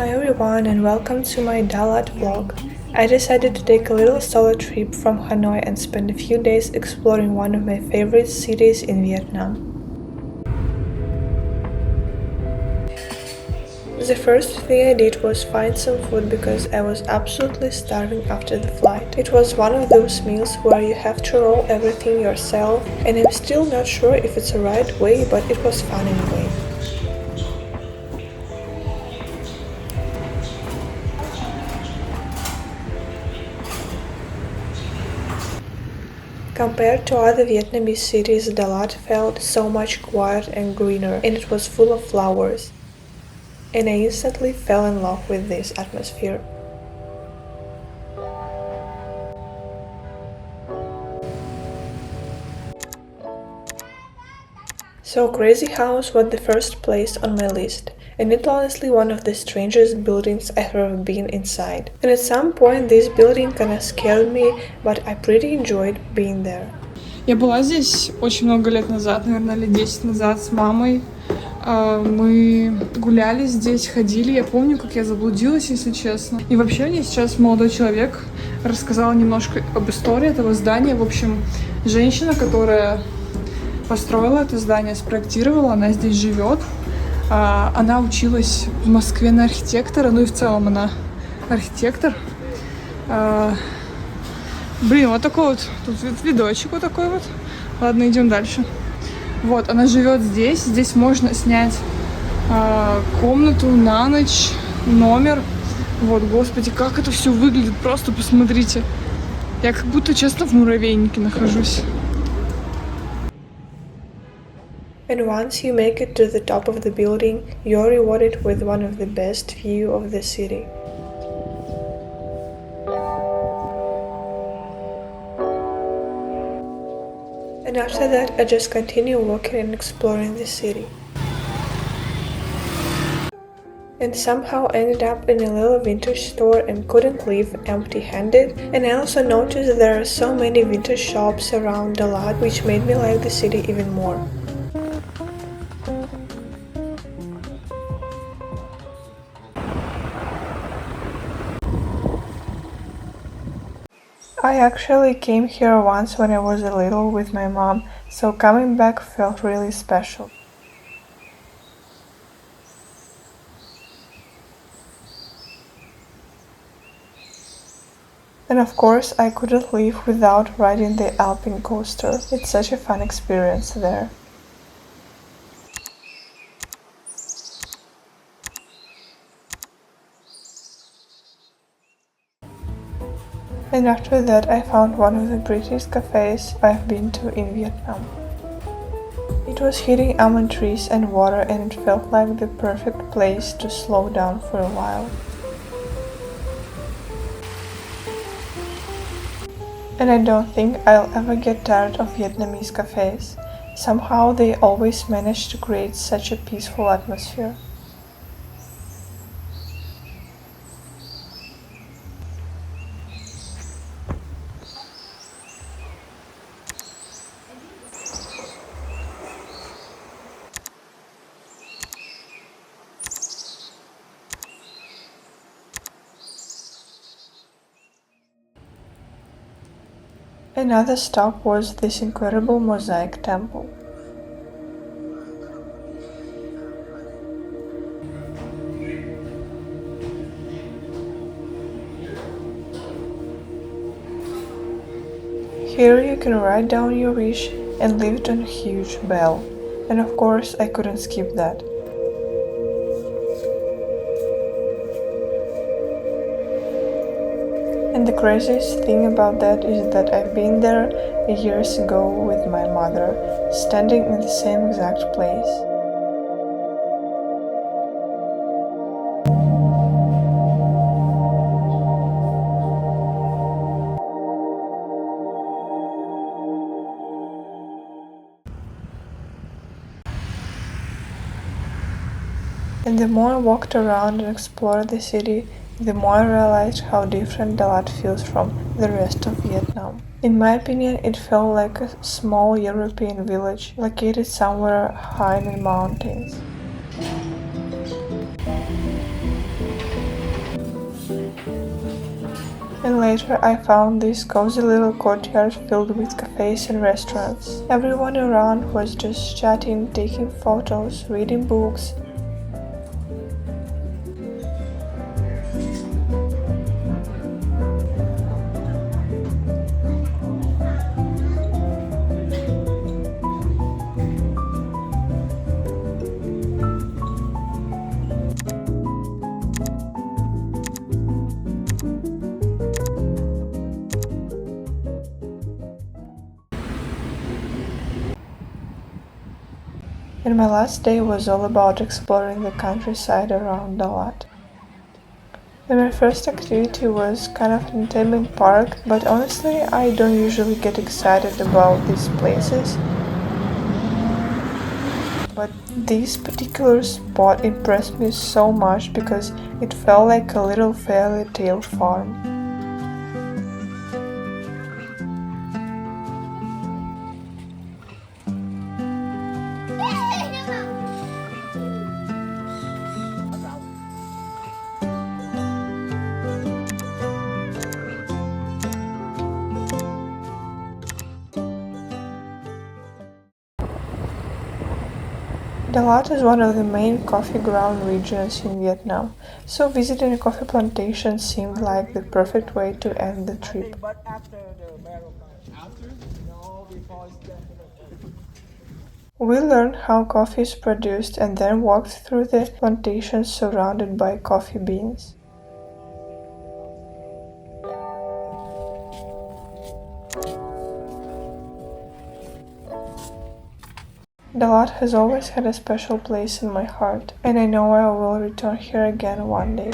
Hi everyone and welcome to my Dalat vlog. I decided to take a little solo trip from Hanoi and spend a few days exploring one of my favorite cities in Vietnam. The first thing I did was find some food because I was absolutely starving after the flight. It was one of those meals where you have to roll everything yourself, and I'm still not sure if it's the right way, but it was fun anyway. Compared to other Vietnamese cities, Dalat felt so much quieter and greener, and it was full of flowers. And I instantly fell in love with this atmosphere. So Crazy House was the first place on my list, and it's honestly one of the strangest buildings I've ever been inside. And at some point this building kinda scared me, but I pretty enjoyed being there. Я была здесь очень много лет назад, наверное, лет 10 назад с мамой. Мы гуляли здесь, ходили. Я помню, как я заблудилась, если честно. И вообще мне сейчас молодой человек рассказал немножко об истории этого здания. В общем, женщина, которая построила это здание, спроектировала, она здесь живет. Она училась в Москве на архитектора, ну и в целом она архитектор. Блин, вот такой вот, тут видочек вот такой вот. Ладно, идем дальше. Вот, она живет здесь. Здесь можно снять комнату на ночь, номер. Вот, господи, как это все выглядит, просто посмотрите. Я как будто, честно, в муравейнике нахожусь. And once you make it to the top of the building, you're rewarded with one of the best view of the city. And after that, I just continue walking and exploring the city. And somehow ended up in a little vintage store and couldn't leave empty-handed. And I also noticed there are so many vintage shops around Dalat, which made me like the city even more. I actually came here once when I was a little with my mom, so coming back felt really special. And of course, I couldn't leave without riding the Alpine coaster. It's such a fun experience there. And after that, I found one of the prettiest cafes I've been to in Vietnam. It was hitting almond trees and water, and it felt like the perfect place to slow down for a while. And I don't think I'll ever get tired of Vietnamese cafes. Somehow they always manage to create such a peaceful atmosphere. Another stop was this incredible mosaic temple. Here you can write down your wish and leave it on a huge bell. And of course I couldn't skip that. And the craziest thing about that is that I've been there years ago with my mother, standing in the same exact place. And the more I walked around and explored the city, the more I realized how different Dalat feels from the rest of Vietnam. In my opinion, it felt like a small European village located somewhere high in the mountains. And later I found this cozy little courtyard filled with cafes and restaurants. Everyone around was just chatting, taking photos, reading books. And my last day was all about exploring the countryside around Dalat. And my first activity was kind of an entertainment park, but honestly I don't usually get excited about these places. But this particular spot impressed me so much because it felt like a little fairy tale farm. Dalat is one of the main coffee ground regions in Vietnam, so visiting a coffee plantation seemed like the perfect way to end the trip. We learned how coffee is produced and then walked through the plantations surrounded by coffee beans. Dalat has always had a special place in my heart, and I know I will return here again one day.